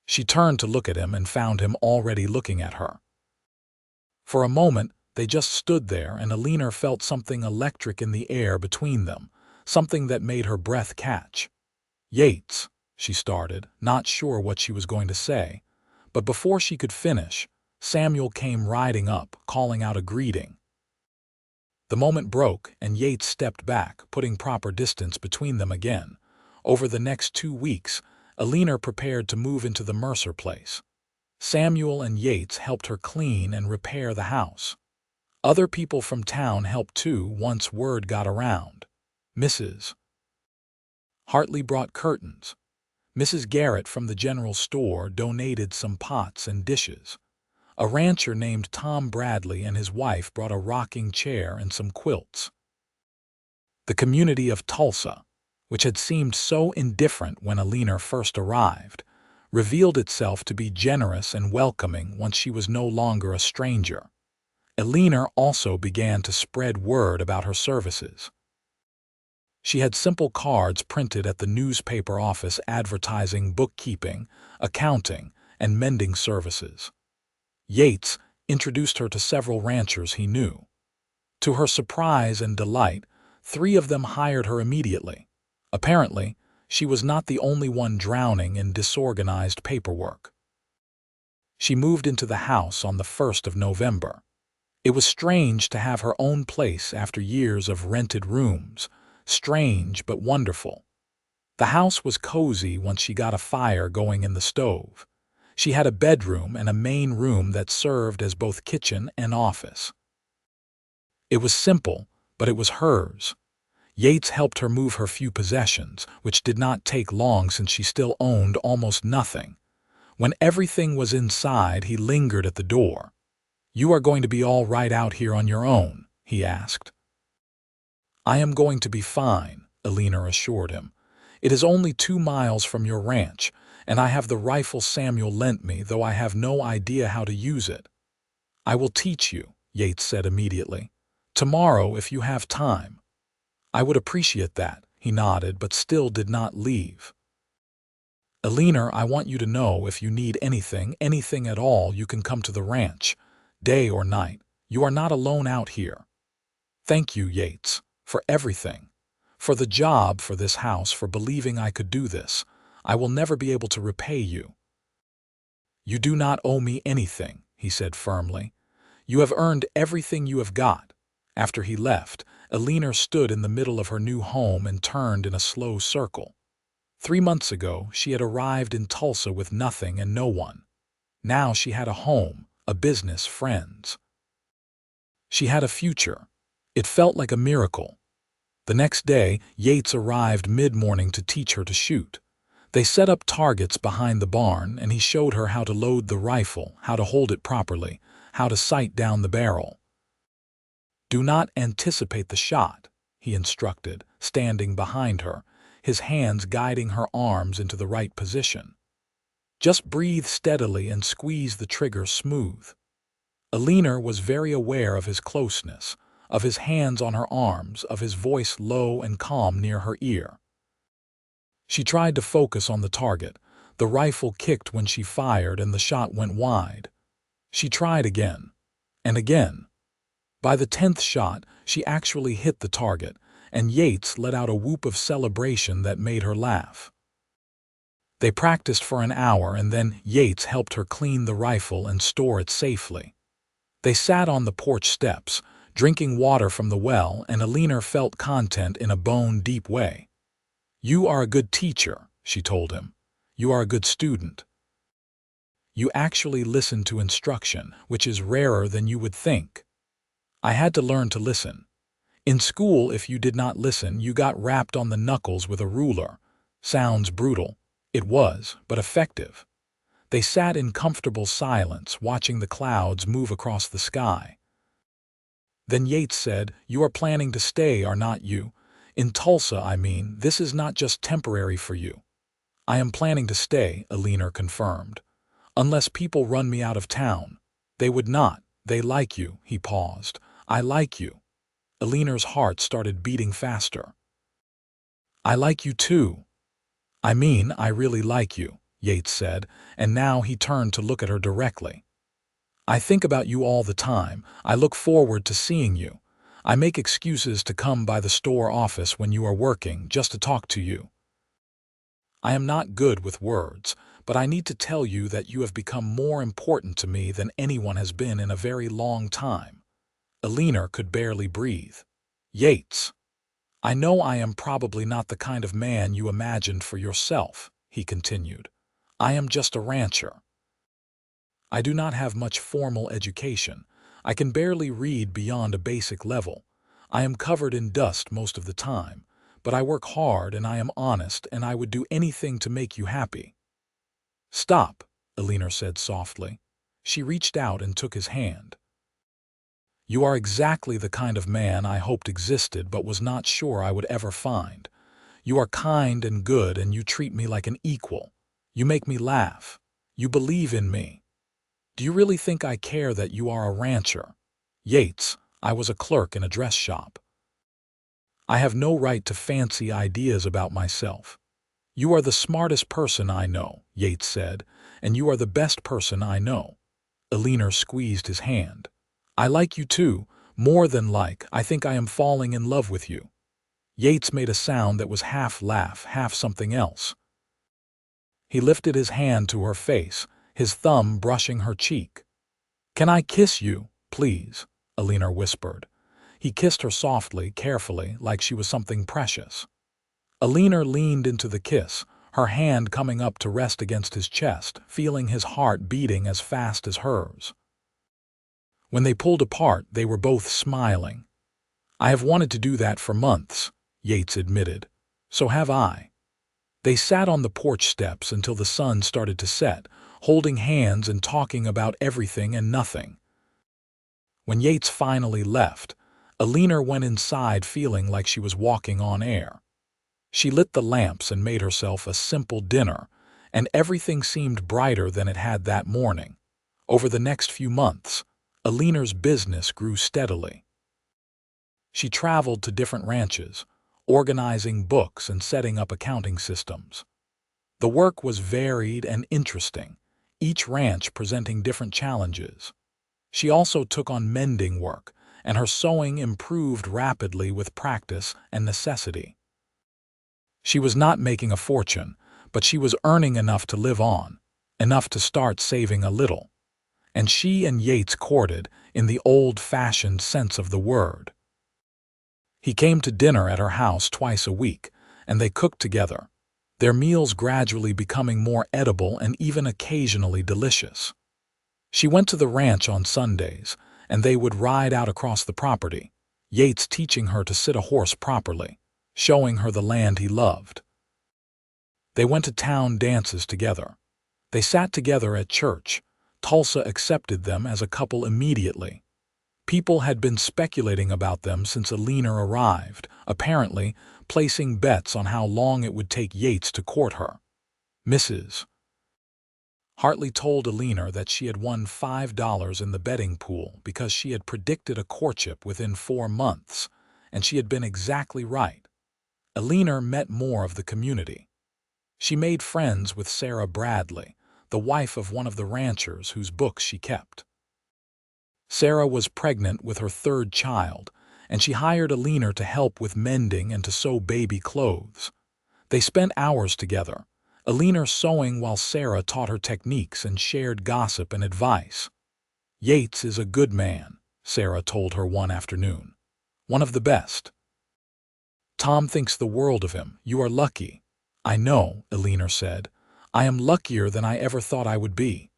She turned to look at him and found him already looking at her. For a moment, they just stood there, and Eleanor felt something electric in the air between them, something that made her breath catch. Yates, she started, not sure what she was going to say, but before she could finish, Samuel came riding up, calling out a greeting. The moment broke, and Yates stepped back, putting proper distance between them again. Over the next 2 weeks, Eleanor prepared to move into the Mercer place. Samuel and Yates helped her clean and repair the house. Other people from town helped too once word got around. Mrs. Hartley brought curtains. Mrs. Garrett from the general store donated some pots and dishes. A rancher named Tom Bradley and his wife brought a rocking chair and some quilts. The community of Tulsa, which had seemed so indifferent when Eleanor first arrived, revealed itself to be generous and welcoming once she was no longer a stranger. Eleanor also began to spread word about her services. She had simple cards printed at the newspaper office advertising bookkeeping, accounting, and mending services. Yates introduced her to several ranchers he knew. To her surprise and delight, 3 of them hired her immediately. Apparently, she was not the only one drowning in disorganized paperwork. She moved into the house on the 1st of November. It was strange to have her own place after years of rented rooms, strange but wonderful. The house was cozy once she got a fire going in the stove. She had a bedroom and a main room that served as both kitchen and office. It was simple, but it was hers. Yates helped her move her few possessions, which did not take long since she still owned almost nothing. When everything was inside, he lingered at the door. "You are going to be all right out here on your own?" he asked. "I am going to be fine," Eleanor assured him. "It is only 2 miles from your ranch, and I have the rifle Samuel lent me, though I have no idea how to use it." "I will teach you," Yates said immediately. "Tomorrow, if you have time." "I would appreciate that," he nodded, but still did not leave. "Eleanor, I want you to know if you need anything at all, you can come to the ranch, day or night. You are not alone out here." "Thank you, Yates, for everything. For the job, for this house, for believing I could do this. I will never be able to repay you." "You do not owe me anything," he said firmly. "You have earned everything you have got." After he left, Eleanor stood in the middle of her new home and turned in a slow circle. 3 months ago, she had arrived in Tulsa with nothing and no one. Now she had a home, a business, friends. She had a future. It felt like a miracle. The next day, Yates arrived mid-morning to teach her to shoot. They set up targets behind the barn, and he showed her how to load the rifle, how to hold it properly, how to sight down the barrel. "Do not anticipate the shot," he instructed, standing behind her, his hands guiding her arms into the right position. "Just breathe steadily and squeeze the trigger smooth." Eleanor was very aware of his closeness, of his hands on her arms, of his voice low and calm near her ear. She tried to focus on the target. The rifle kicked when she fired and the shot went wide. She tried again, and again. By the 10th shot, she actually hit the target, and Yates let out a whoop of celebration that made her laugh. They practiced for an hour, and then Yates helped her clean the rifle and store it safely. They sat on the porch steps, drinking water from the well, and Eleanor felt content in a bone-deep way. "You are a good teacher," she told him. "You are a good student. You actually listen to instruction, which is rarer than you would think. I had to learn to listen. In school, if you did not listen, you got rapped on the knuckles with a ruler. Sounds brutal. It was, but effective." They sat in comfortable silence, watching the clouds move across the sky. Then Yates said, "You are planning to stay, are not you? In Tulsa, I mean. This is not just temporary for you." "I am planning to stay," Eleanor confirmed. "Unless people run me out of town." "They would not. They like you." He paused. "I like you." Eleanor's heart started beating faster. "I like you too." "I mean, I really like you," Yates said, and now he turned to look at her directly. "I think about you all the time. I look forward to seeing you. I make excuses to come by the store office when you are working, just to talk to you. I am not good with words, but I need to tell you that you have become more important to me than anyone has been in a very long time." Eleanor could barely breathe. "Yates, I know I am probably not the kind of man you imagined for yourself," he continued. "I am just a rancher. I do not have much formal education. I can barely read beyond a basic level. I am covered in dust most of the time, but I work hard and I am honest, and I would do anything to make you happy." "Stop," Eleanor said softly. She reached out and took his hand. "You are exactly the kind of man I hoped existed but was not sure I would ever find. You are kind and good, and you treat me like an equal. You make me laugh. You believe in me. Do you really think I care that you are a rancher? Yates, I was a clerk in a dress shop. I have no right to fancy ideas about myself." "You are the smartest person I know," Yates said, "and you are the best person I know." Eleanor squeezed his hand. "I like you too, more than like. I think I am falling in love with you." Yates made a sound that was half laugh, half something else. He lifted his hand to her face, his thumb brushing her cheek. "Can I kiss you, please?" Eleanor whispered. He kissed her softly, carefully, like she was something precious. Eleanor leaned into the kiss, her hand coming up to rest against his chest, feeling his heart beating as fast as hers. When they pulled apart, they were both smiling. "I have wanted to do that for months," Yates admitted. "So have I." They sat on the porch steps until the sun started to set, holding hands and talking about everything and nothing. When Yates finally left, Eleanor went inside feeling like she was walking on air. She lit the lamps and made herself a simple dinner, and everything seemed brighter than it had that morning. Over the next few months, Eleanor's business grew steadily. She traveled to different ranches, organizing books and setting up accounting systems. The work was varied and interesting, each ranch presenting different challenges. She also took on mending work, and her sewing improved rapidly with practice and necessity. She was not making a fortune, but she was earning enough to live on, enough to start saving a little. And she and Yates courted in the old-fashioned sense of the word. He came to dinner at her house twice a week, and they cooked together, their meals gradually becoming more edible and even occasionally delicious. She went to the ranch on Sundays, and they would ride out across the property, Yates teaching her to sit a horse properly, showing her the land he loved. They went to town dances together. They sat together at church. Tulsa accepted them as a couple immediately. People had been speculating about them since Eleanor arrived, apparently placing bets on how long it would take Yates to court her. Mrs. Hartley told Eleanor that she had won $5 in the betting pool because she had predicted a courtship within 4 months, and she had been exactly right. Eleanor met more of the community. She made friends with Sarah Bradley, the wife of one of the ranchers whose books she kept. Sarah was pregnant with her 3rd child, and she hired Eleanor to help with mending and to sew baby clothes. They spent hours together, Eleanor sewing while Sarah taught her techniques and shared gossip and advice. "Yates is a good man," Sarah told her one afternoon. "One of the best. Tom thinks the world of him. You are lucky." "I know," Eleanor said. "I am luckier than I ever thought I would be."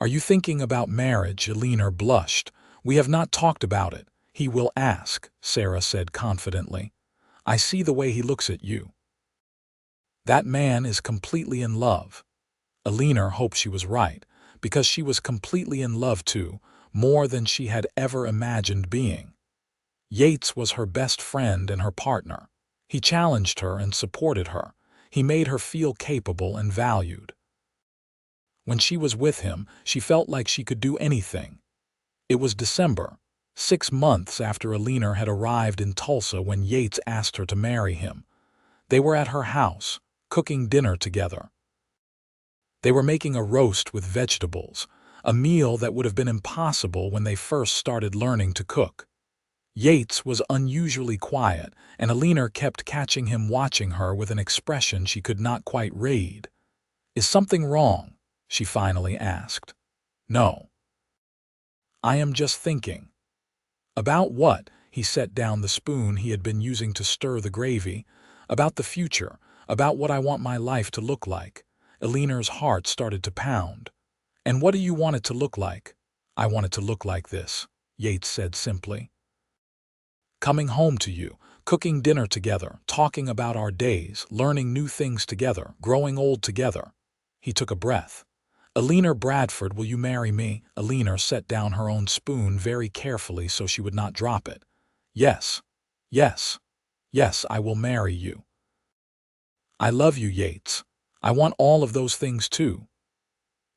"Are you thinking about marriage?" Eleanor blushed. "We have not talked about it. He will ask," Sarah said confidently. "I see the way he looks at you. That man is completely in love." Eleanor hoped she was right, because she was completely in love too, more than she had ever imagined being. Yates was her best friend and her partner. He challenged her and supported her. He made her feel capable and valued. When she was with him, she felt like she could do anything. It was December, 6 months after Eleanor had arrived in Tulsa when Yates asked her to marry him. They were at her house, cooking dinner together. They were making a roast with vegetables, a meal that would have been impossible when they first started learning to cook. Yates was unusually quiet, and Eleanor kept catching him watching her with an expression she could not quite read. "Is something wrong?" she finally asked. "No. I am just thinking." "About what?" He set down the spoon he had been using to stir the gravy. "About the future, about what I want my life to look like." Eleanor's heart started to pound. "And what do you want it to look like?" "I want it to look like this," Yates said simply. "Coming home to you, cooking dinner together, talking about our days, learning new things together, growing old together." He took a breath. "Eleanor Bradford, will you marry me?" Eleanor set down her own spoon very carefully so she would not drop it. "Yes, yes, yes, I will marry you." "I love you, Yates. I want all of those things too."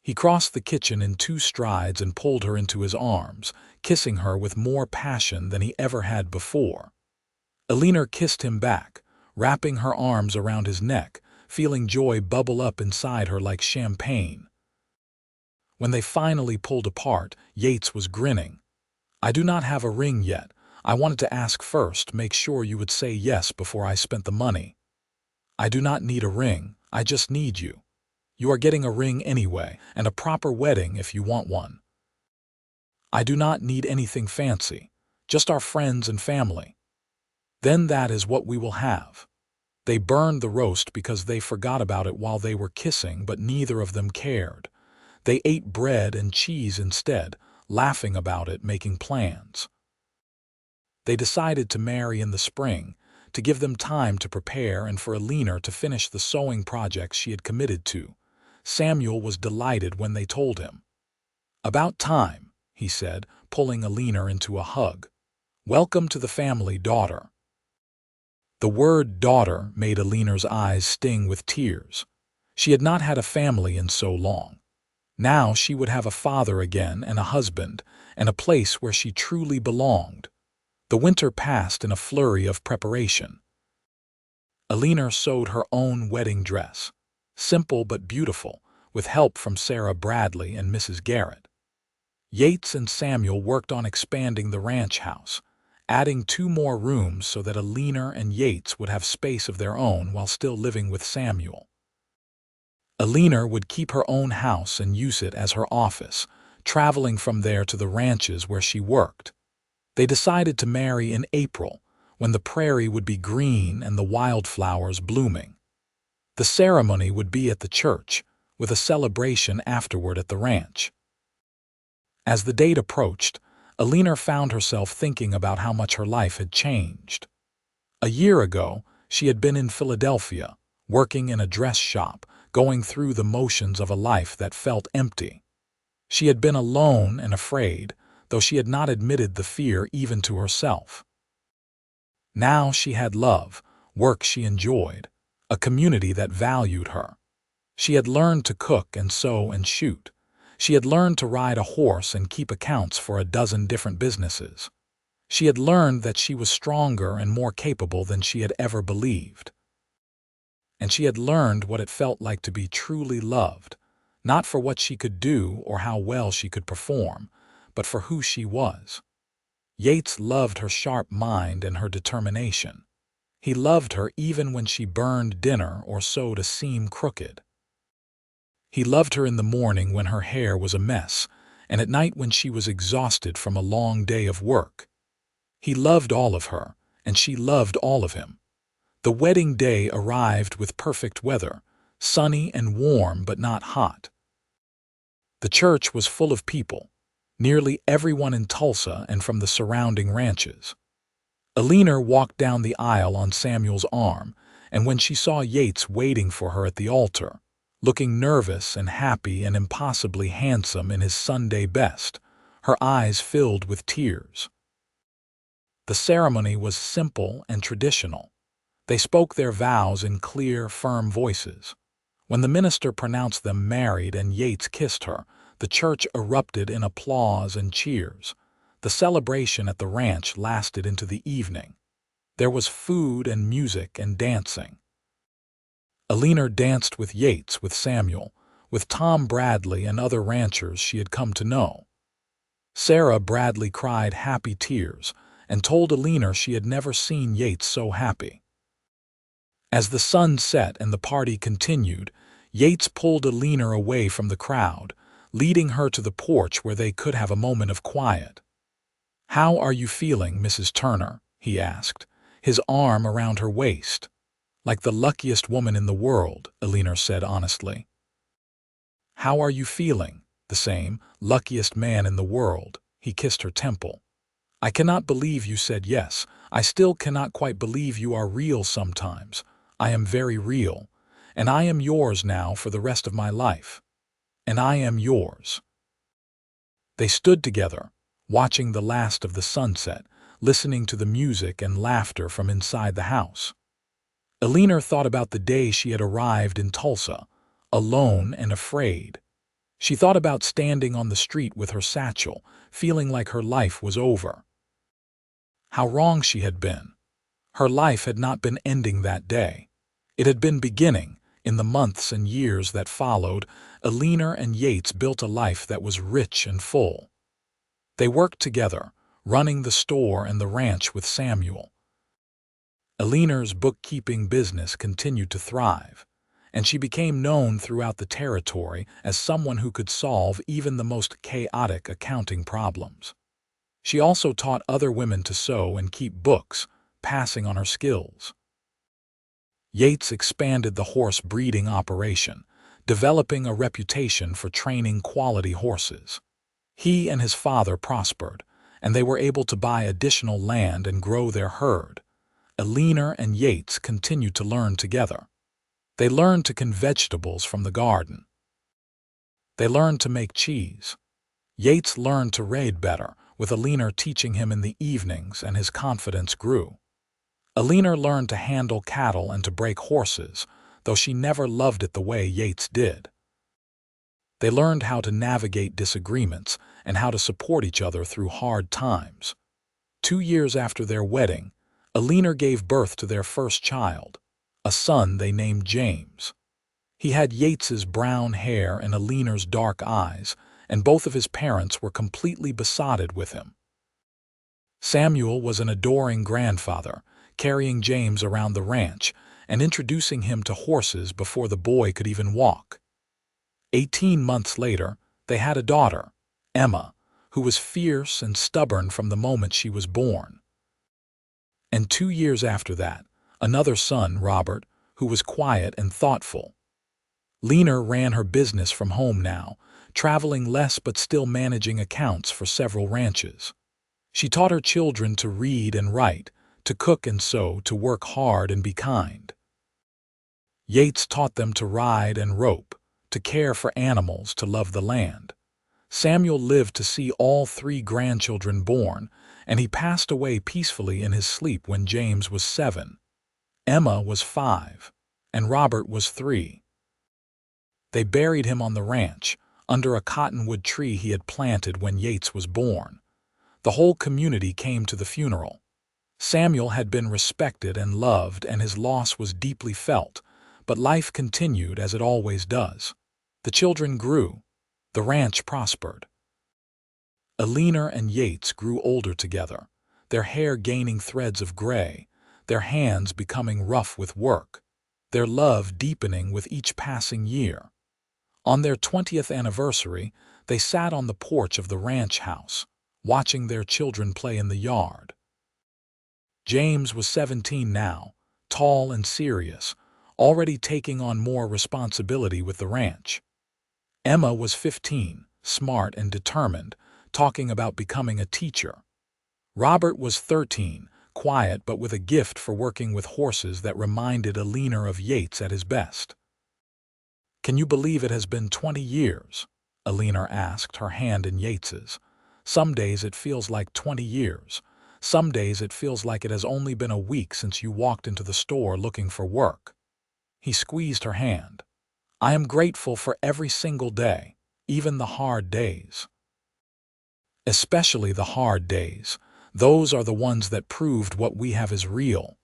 He crossed the kitchen in 2 strides and pulled her into his arms, kissing her with more passion than he ever had before. Eleanor kissed him back, wrapping her arms around his neck, feeling joy bubble up inside her like champagne. When they finally pulled apart, Yates was grinning. "I do not have a ring yet. I wanted to ask first, make sure you would say yes before I spent the money." "I do not need a ring, I just need you. You are getting a ring anyway, and a proper wedding if you want one." "I do not need anything fancy, just our friends and family." "Then that is what we will have." They burned the roast because they forgot about it while they were kissing, but neither of them cared. They ate bread and cheese instead, laughing about it, making plans. They decided to marry in the spring, to give them time to prepare and for Eleanor to finish the sewing projects she had committed to. Samuel was delighted when they told him. "About time," he said, pulling Eleanor into a hug. "Welcome to the family, daughter." The word daughter made Eleanor's eyes sting with tears. She had not had a family in so long. Now she would have a father again and a husband, and a place where she truly belonged. The winter passed in a flurry of preparation. Eleanor sewed her own wedding dress, simple but beautiful, with help from Sarah Bradley and Mrs. Garrett. Yates and Samuel worked on expanding the ranch house, adding 2 more rooms so that Eleanor and Yates would have space of their own while still living with Samuel. Eleanor would keep her own house and use it as her office, traveling from there to the ranches where she worked. They decided to marry in April, when the prairie would be green and the wildflowers blooming. The ceremony would be at the church, with a celebration afterward at the ranch. As the date approached, Eleanor found herself thinking about how much her life had changed. A year ago, she had been in Philadelphia, working in a dress shop, going through the motions of a life that felt empty. She had been alone and afraid, though she had not admitted the fear even to herself. Now she had love, work she enjoyed, a community that valued her. She had learned to cook and sew and shoot. She had learned to ride a horse and keep accounts for a dozen different businesses. She had learned that she was stronger and more capable than she had ever believed. And she had learned what it felt like to be truly loved, not for what she could do or how well she could perform, but for who she was. Yates loved her sharp mind and her determination. He loved her even when she burned dinner or sewed a seam crooked. He loved her in the morning when her hair was a mess, and at night when she was exhausted from a long day of work. He loved all of her, and she loved all of him. The wedding day arrived with perfect weather, sunny and warm but not hot. The church was full of people, nearly everyone in Tulsa and from the surrounding ranches. Eleanor walked down the aisle on Samuel's arm, and when she saw Yates waiting for her at the altar, looking nervous and happy and impossibly handsome in his Sunday best, her eyes filled with tears. The ceremony was simple and traditional. They spoke their vows in clear, firm voices. When the minister pronounced them married and Yates kissed her, the church erupted in applause and cheers. The celebration at the ranch lasted into the evening. There was food and music and dancing. Eleanor danced with Yates, with Samuel, with Tom Bradley and other ranchers she had come to know. Sarah Bradley cried happy tears and told Eleanor she had never seen Yates so happy. As the sun set and the party continued, Yates pulled Eleanor away from the crowd, leading her to the porch where they could have a moment of quiet. "How are you feeling, Mrs. Turner?" he asked, his arm around her waist. "Like the luckiest woman in the world," Eleanor said honestly. "How are you feeling?" "The same, luckiest man in the world." He kissed her temple. "I cannot believe you said yes. I still cannot quite believe you are real sometimes. I am very real, and I am yours now for the rest of my life. And I am yours." They stood together, watching the last of the sunset, listening to the music and laughter from inside the house. Eleanor thought about the day she had arrived in Tulsa, alone and afraid. She thought about standing on the street with her satchel, feeling like her life was over. How wrong she had been. Her life had not been ending that day. It had been beginning. In the months and years that followed, Eleanor and Yates built a life that was rich and full. They worked together, running the store and the ranch with Samuel. Eleanor's bookkeeping business continued to thrive, and she became known throughout the territory as someone who could solve even the most chaotic accounting problems. She also taught other women to sew and keep books, passing on her skills. Yates expanded the horse breeding operation, developing a reputation for training quality horses. He and his father prospered, and they were able to buy additional land and grow their herd. Eleanor and Yates continued to learn together. They learned to can vegetables from the garden. They learned to make cheese. Yates learned to read better, with Eleanor teaching him in the evenings, and his confidence grew. Eleanor learned to handle cattle and to break horses, though she never loved it the way Yates did. They learned how to navigate disagreements and how to support each other through hard times. 2 years after their wedding, Eleanor gave birth to their first child, a son they named James. He had Yates's brown hair and Eleanor's dark eyes, and both of his parents were completely besotted with him. Samuel was an adoring grandfather, carrying James around the ranch and introducing him to horses before the boy could even walk. 18 months later, they had a daughter, Emma, who was fierce and stubborn from the moment she was born. And 2 years after that, another son, Robert, who was quiet and thoughtful. Eleanor ran her business from home now, traveling less but still managing accounts for several ranches. She taught her children to read and write, to cook and sew, to work hard and be kind. Yates taught them to ride and rope, to care for animals, to love the land. Samuel lived to see all 3 grandchildren born, and he passed away peacefully in his sleep when James was 7. Emma was 5, and Robert was 3. They buried him on the ranch, under a cottonwood tree he had planted when Yates was born. The whole community came to the funeral. Samuel had been respected and loved, and his loss was deeply felt, but life continued as it always does. The children grew. The ranch prospered. Eleanor and Yates grew older together, their hair gaining threads of gray, their hands becoming rough with work, their love deepening with each passing year. On their 20th anniversary, they sat on the porch of the ranch house, watching their children play in the yard. James was 17 now, tall and serious, already taking on more responsibility with the ranch. Emma was 15, smart and determined, talking about becoming a teacher. Robert was 13, quiet but with a gift for working with horses that reminded Eleanor of Yates at his best. "Can you believe it has been 20 years?" Eleanor asked, her hand in Yates's. "Some days it feels like 20 years. Some days it feels like it has only been a week since you walked into the store looking for work." He squeezed her hand. "I am grateful for every single day, even the hard days. Especially the hard days. Those are the ones that proved what we have is real."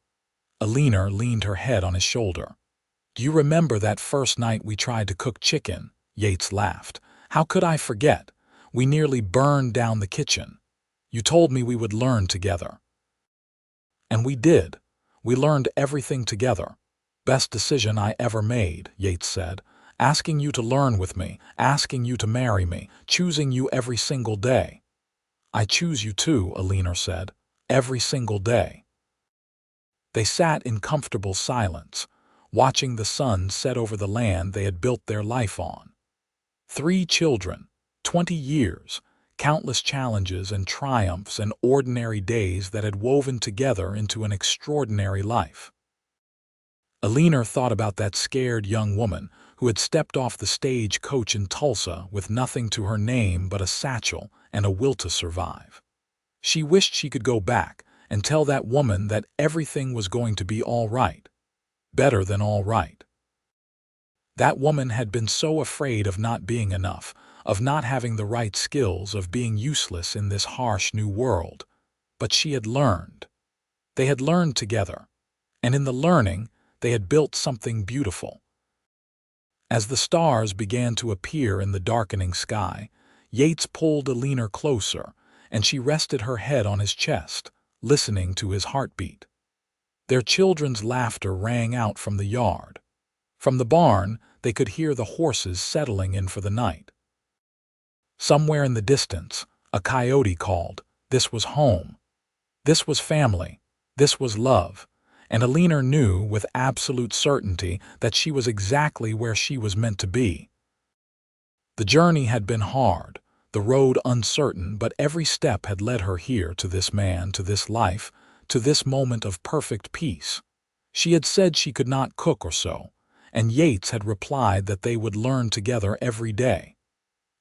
Eleanor leaned her head on his shoulder. "Do you remember that first night we tried to cook chicken?" Yates laughed. "How could I forget? We nearly burned down the kitchen. You told me we would learn together." "And we did. We learned everything together. Best decision I ever made," Yates said. "Asking you to learn with me, asking you to marry me, choosing you every single day." "I choose you too," Eleanor said. "Every single day." They sat in comfortable silence, watching the sun set over the land they had built their life on. 3 children, 20 years, countless challenges and triumphs and ordinary days that had woven together into an extraordinary life. Eleanor thought about that scared young woman who had stepped off the stage coach in Tulsa with nothing to her name but a satchel and a will to survive. She wished she could go back and tell that woman that everything was going to be all right, better than all right. That woman had been so afraid of not being enough, of not having the right skills, of being useless in this harsh new world. But she had learned. They had learned together, and in the learning, they had built something beautiful. As the stars began to appear in the darkening sky, Yates pulled Eleanor closer, and she rested her head on his chest, listening to his heartbeat. Their children's laughter rang out from the yard. From the barn, they could hear the horses settling in for the night. Somewhere in the distance, a coyote called. This was home. This was family. This was love. And Eleanor knew with absolute certainty that she was exactly where she was meant to be. The journey had been hard, the road uncertain, but every step had led her here, to this man, to this life, to this moment of perfect peace. She had said she could not cook or sew, and Yates had replied that they would learn together every day.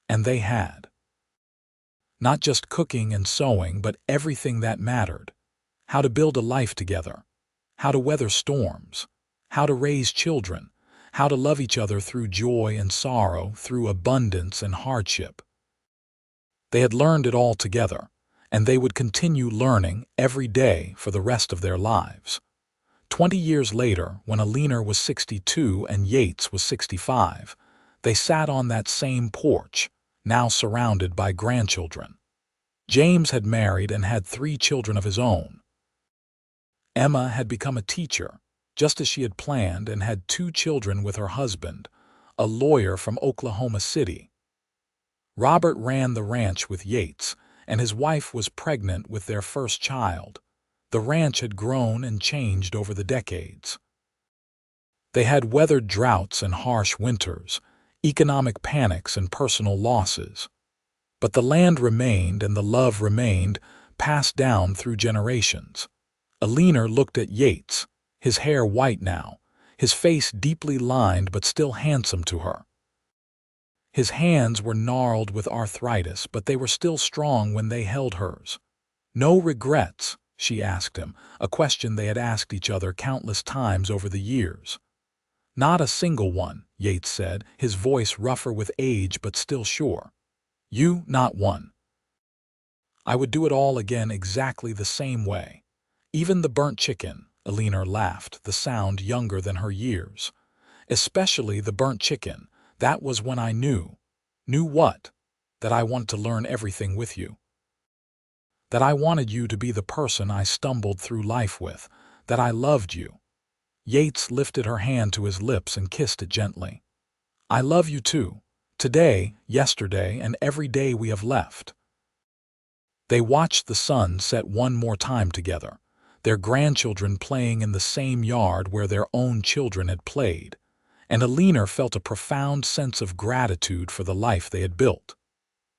And they had. Not just cooking and sewing, but everything that mattered. How to build a life together, how to weather storms, how to raise children, how to love each other through joy and sorrow, through abundance and hardship. They had learned it all together, and they would continue learning every day for the rest of their lives. 20 years later, when Eleanor was 62 and Yates was 65, they sat on that same porch, now surrounded by grandchildren. James had married and had 3 children of his own. Emma had become a teacher, just as she had planned, and had 2 children with her husband, a lawyer from Oklahoma City. Robert ran the ranch with Yates, and his wife was pregnant with their first child. The ranch had grown and changed over the decades. They had weathered droughts and harsh winters, economic panics and personal losses. But the land remained and the love remained, passed down through generations. Eleanor looked at Yates, his hair white now, his face deeply lined but still handsome to her. His hands were gnarled with arthritis, but they were still strong when they held hers. "No regrets?" she asked him, a question they had asked each other countless times over the years. "Not a single one," Yates said, his voice rougher with age but still sure. "You, not one." "I would do it all again exactly the same way. Even the burnt chicken," Eleanor laughed, the sound younger than her years. "Especially the burnt chicken. That was when I knew." "Knew what?" "That I wanted to learn everything with you. That I wanted you to be the person I stumbled through life with. That I loved you." Yates lifted her hand to his lips and kissed it gently. "I love you too. Today, yesterday, and every day we have left." They watched the sun set one more time together, their grandchildren playing in the same yard where their own children had played, and Eleanor felt a profound sense of gratitude for the life they had built.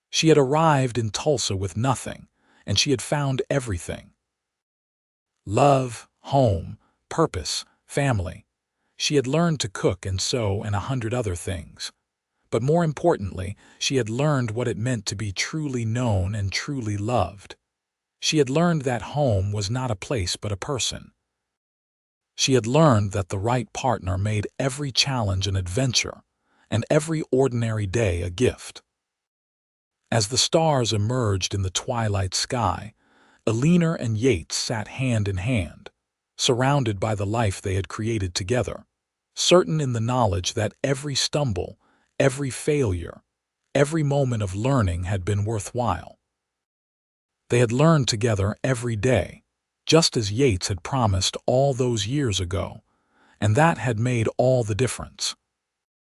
She had arrived in Tulsa with nothing, and she had found everything. Love, home, purpose, family. She had learned to cook and sew and 100 other things. But more importantly, she had learned what it meant to be truly known and truly loved. She had learned that home was not a place but a person. She had learned that the right partner made every challenge an adventure, and every ordinary day a gift. As the stars emerged in the twilight sky, Eleanor and Yates sat hand in hand, surrounded by the life they had created together, certain in the knowledge that every stumble, every failure, every moment of learning had been worthwhile. They had learned together every day, just as Yates had promised all those years ago, and that had made all the difference.